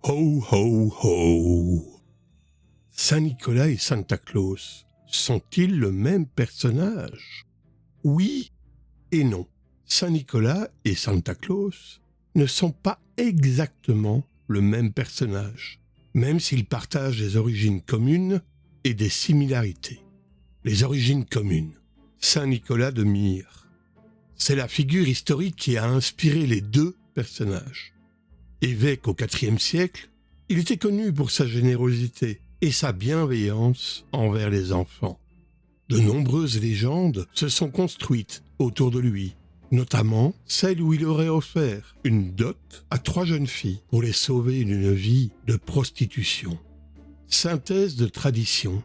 Ho, ho, ho. Saint-Nicolas et Santa Claus sont-ils le même personnage? Oui et non. Saint-Nicolas et Santa Claus ne sont pas exactement le même personnage, même s'ils partagent des origines communes et des similarités. Les origines communes. Saint-Nicolas de Myre. C'est la figure historique qui a inspiré les deux personnages. Évêque au IVe siècle, il était connu pour sa générosité et sa bienveillance envers les enfants. De nombreuses légendes se sont construites autour de lui, notamment celle où il aurait offert une dot à 3 jeunes filles pour les sauver d'une vie de prostitution. Synthèse de tradition.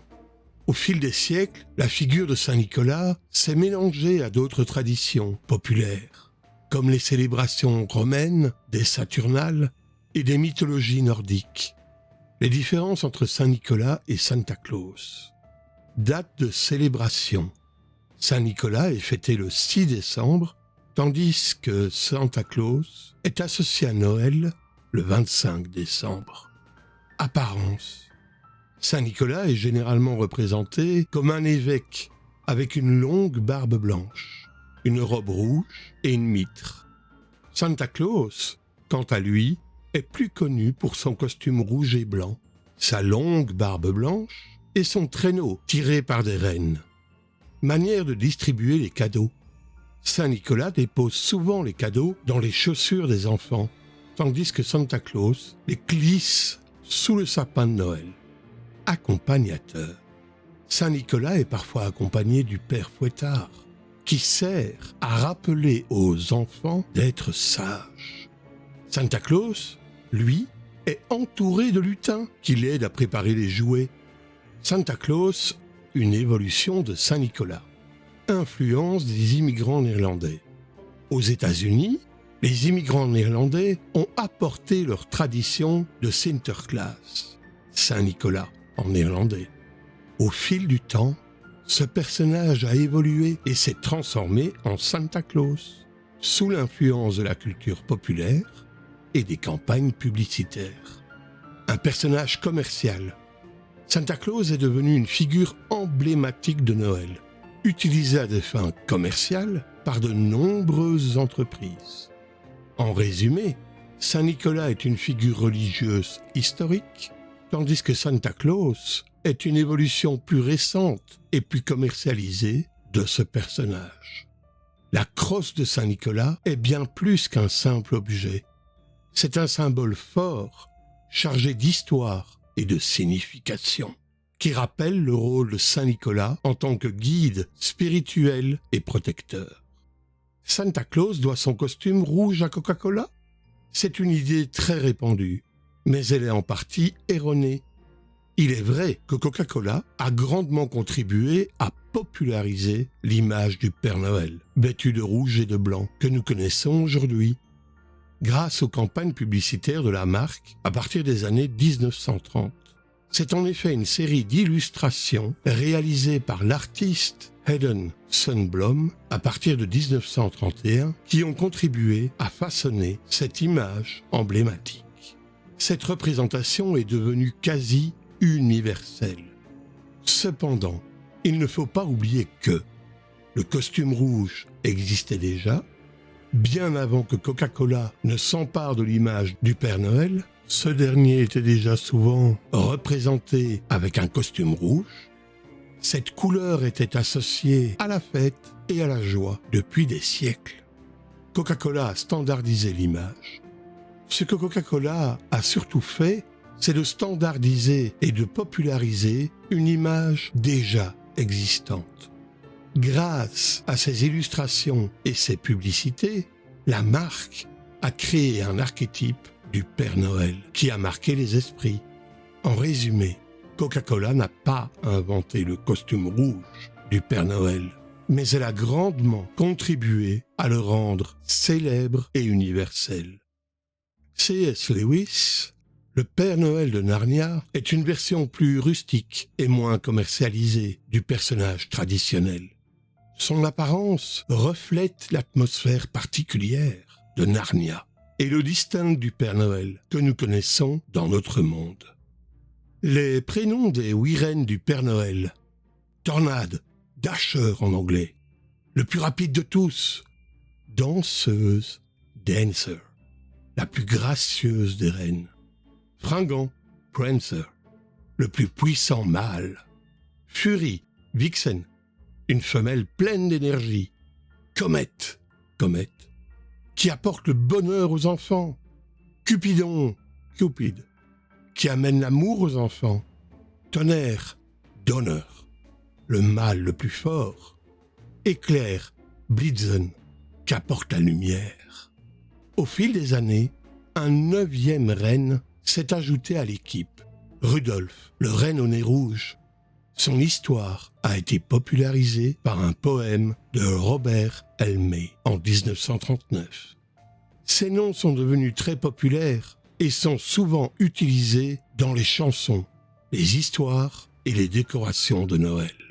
Au fil des siècles, la figure de Saint-Nicolas s'est mélangée à d'autres traditions populaires, comme les célébrations romaines, des Saturnales et des mythologies nordiques. Les différences entre Saint-Nicolas et Santa Claus. Date de célébration. Saint-Nicolas est fêté le 6 décembre, tandis que Santa Claus est associé à Noël le 25 décembre. Apparence. Saint-Nicolas est généralement représenté comme un évêque avec une longue barbe blanche, une robe rouge et une mitre. Santa Claus, quant à lui, est plus connu pour son costume rouge et blanc, sa longue barbe blanche et son traîneau tiré par des rennes. Manière de distribuer les cadeaux. Saint-Nicolas dépose souvent les cadeaux dans les chaussures des enfants, tandis que Santa Claus les glisse sous le sapin de Noël. Accompagnateur. Saint-Nicolas est parfois accompagné du Père Fouettard, qui sert à rappeler aux enfants d'être sages. Santa Claus, lui, est entouré de lutins qui l'aident à préparer les jouets. Santa Claus, une évolution de Saint-Nicolas. Influence des immigrants néerlandais. Aux États-Unis, les immigrants néerlandais ont apporté leur tradition de Sinterklaas, Saint-Nicolas en néerlandais. Au fil du temps, ce personnage a évolué et s'est transformé en Santa Claus, sous l'influence de la culture populaire et des campagnes publicitaires. Un personnage commercial. Santa Claus est devenu une figure emblématique de Noël, utilisée à des fins commerciales par de nombreuses entreprises. En résumé, Saint-Nicolas est une figure religieuse historique, tandis que Santa Claus est une évolution plus récente et plus commercialisée de ce personnage. La crosse de Saint-Nicolas est bien plus qu'un simple objet. C'est un symbole fort, chargé d'histoire et de signification, qui rappelle le rôle de Saint-Nicolas en tant que guide spirituel et protecteur. Santa Claus doit son costume rouge à Coca-Cola? C'est une idée très répandue, mais elle est en partie erronée. Il est vrai que Coca-Cola a grandement contribué à populariser l'image du Père Noël, vêtu de rouge et de blanc, que nous connaissons aujourd'hui. Grâce aux campagnes publicitaires de la marque à partir des années 1930. C'est en effet une série d'illustrations réalisées par l'artiste Haddon Sundblom à partir de 1931 qui ont contribué à façonner cette image emblématique. Cette représentation est devenue quasi universelle. Cependant, il ne faut pas oublier que le costume rouge existait déjà. Bien avant que Coca-Cola ne s'empare de l'image du Père Noël, ce dernier était déjà souvent représenté avec un costume rouge. Cette couleur était associée à la fête et à la joie depuis des siècles. Coca-Cola a standardisé l'image. Ce que Coca-Cola a surtout fait, c'est de standardiser et de populariser une image déjà existante. Grâce à ses illustrations et ses publicités, la marque a créé un archétype du Père Noël qui a marqué les esprits. En résumé, Coca-Cola n'a pas inventé le costume rouge du Père Noël, mais elle a grandement contribué à le rendre célèbre et universel. C.S. Lewis, le Père Noël de Narnia, est une version plus rustique et moins commercialisée du personnage traditionnel. Son apparence reflète l'atmosphère particulière de Narnia. et le distingue du Père Noël que nous connaissons dans notre monde. Les prénoms des 8 reines du Père Noël. Tornade, Dasher en anglais. Le plus rapide de tous. Danseuse, Dancer. La plus gracieuse des reines. Fringant, Prancer. Le plus puissant mâle. Fury, Vixen. Une femelle pleine d'énergie. Comet, qui apporte le bonheur aux enfants. Cupidon, Cupid, qui amène l'amour aux enfants. Tonnerre, Donner, le mâle le plus fort. Éclair, Blitzen, qui apporte la lumière. Au fil des années, un 9e reine s'est ajouté à l'équipe. Rudolph, le renne au nez rouge. Son histoire a été popularisée par un poème de Robert Elmé en 1939. Ces noms sont devenus très populaires et sont souvent utilisés dans les chansons, les histoires et les décorations de Noël.